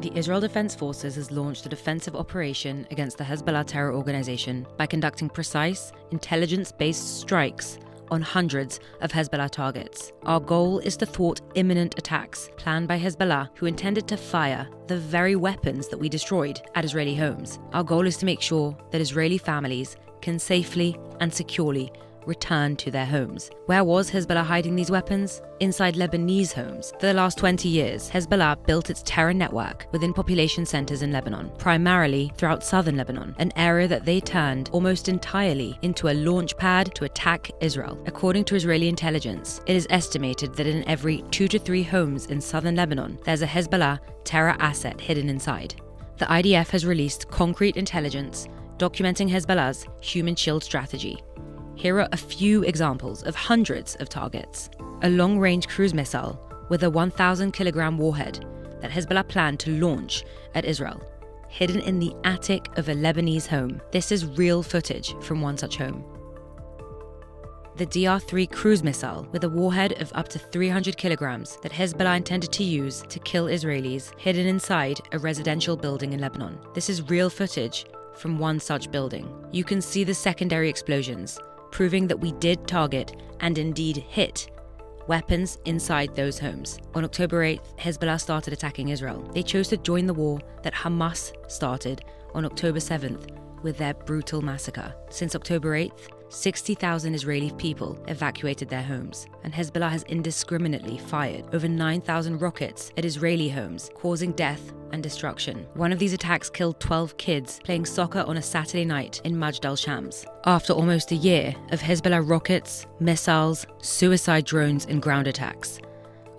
The Israel Defense Forces has launched a defensive operation against the Hezbollah terror organization by conducting precise, intelligence-based strikes on hundreds of Hezbollah targets. Our goal is to thwart imminent attacks planned by Hezbollah, who intended to fire the very weapons that we destroyed at Israeli homes. Our goal is to make sure that Israeli families can safely and securely return to their homes. Where was Hezbollah hiding these weapons? Inside Lebanese homes. For the last 20 years, Hezbollah built its terror network within population centers in Lebanon, primarily throughout southern Lebanon, an area that they turned almost entirely into a launch pad to attack Israel. According to Israeli intelligence, it is estimated that in every 2 to 3 homes in southern Lebanon, there's a Hezbollah terror asset hidden inside. The IDF has released concrete intelligence documenting Hezbollah's human shield strategy. Here are a few examples of hundreds of targets. A long-range cruise missile with a 1,000-kilogram warhead that Hezbollah planned to launch at Israel, hidden in the attic of a Lebanese home. This is real footage from one such home. The DR-3 cruise missile with a warhead of up to 300 kilograms that Hezbollah intended to use to kill Israelis, hidden inside a residential building in Lebanon. This is real footage from one such building. You can see the secondary explosions, proving that we did target and indeed hit weapons inside those homes. On October 8th, Hezbollah started attacking Israel. They chose to join the war that Hamas started on October 7th with their brutal massacre. Since October 8th, 60,000 Israeli people evacuated their homes, and Hezbollah has indiscriminately fired over 9,000 rockets at Israeli homes, causing death and destruction. One of these attacks killed 12 kids playing soccer on a Saturday night in Majd al-Shams. After almost a year of Hezbollah rockets, missiles, suicide drones and ground attacks.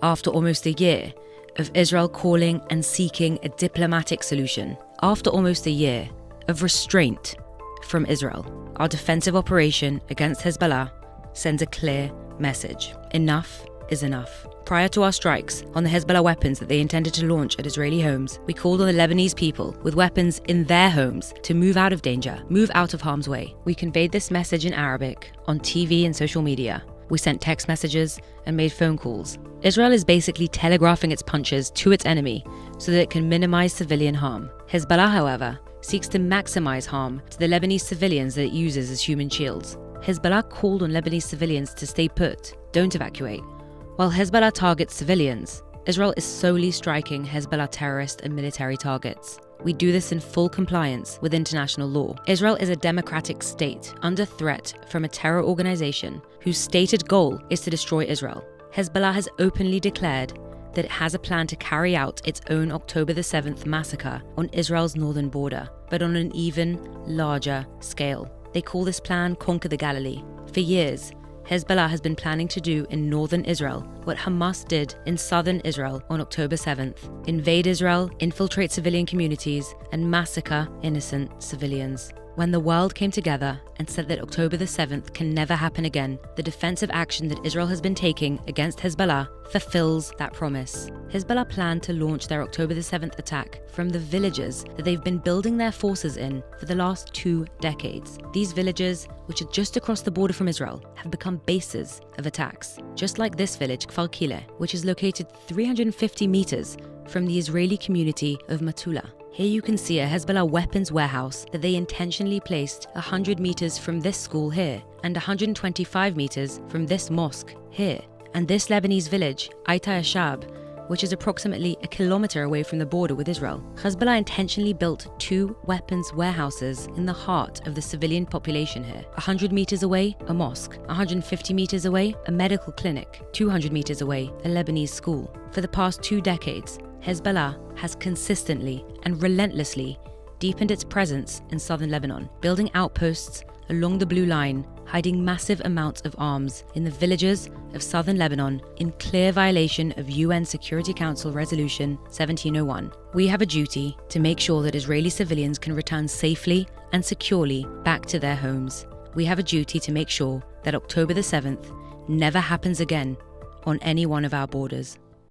After almost a year of Israel calling and seeking a diplomatic solution. After almost a year of restraint from Israel, our defensive operation against Hezbollah sends a clear message. Enough is enough. Prior to our strikes on the Hezbollah weapons that they intended to launch at Israeli homes, we called on the Lebanese people with weapons in their homes to move out of danger, move out of harm's way. We conveyed this message in Arabic on TV and social media. We sent text messages and made phone calls. Israel is basically telegraphing its punches to its enemy so that it can minimize civilian harm. Hezbollah, however, seeks to maximize harm to the Lebanese civilians that it uses as human shields. Hezbollah called on Lebanese civilians to stay put, don't evacuate. While Hezbollah targets civilians, Israel is solely striking Hezbollah terrorist and military targets. We do this in full compliance with international law. Israel is a democratic state under threat from a terror organization whose stated goal is to destroy Israel. Hezbollah has openly declared that it has a plan to carry out its own October the 7th massacre on Israel's northern border, but on an even larger scale. They call this plan Conquer the Galilee. For years, Hezbollah has been planning to do in northern Israel what Hamas did in southern Israel on October 7th: invade Israel, infiltrate civilian communities, and massacre innocent civilians. When the world came together and said that October the 7th can never happen again, the defensive action that Israel has been taking against Hezbollah fulfills that promise. Hezbollah planned to launch their October the 7th attack from the villages that they've been building their forces in for the last 2 decades. These villages, which are just across the border from Israel, have become bases of attacks. Just like this village, Kfar Kile, which is located 350 meters from the Israeli community of Matula. Here you can see a Hezbollah weapons warehouse that they intentionally placed 100 meters from this school here and 125 meters from this mosque here. And this Lebanese village, Aita Ashab, which is approximately a kilometer away from the border with Israel. Hezbollah intentionally built 2 weapons warehouses in the heart of the civilian population here. 100 meters away, a mosque. 150 meters away, a medical clinic. 200 meters away, a Lebanese school. For the past 2 decades, Hezbollah has consistently and relentlessly deepened its presence in southern Lebanon, building outposts along the Blue Line, hiding massive amounts of arms in the villages of southern Lebanon in clear violation of UN Security Council Resolution 1701. We have a duty to make sure that Israeli civilians can return safely and securely back to their homes. We have a duty to make sure that October the 7th never happens again on any one of our borders.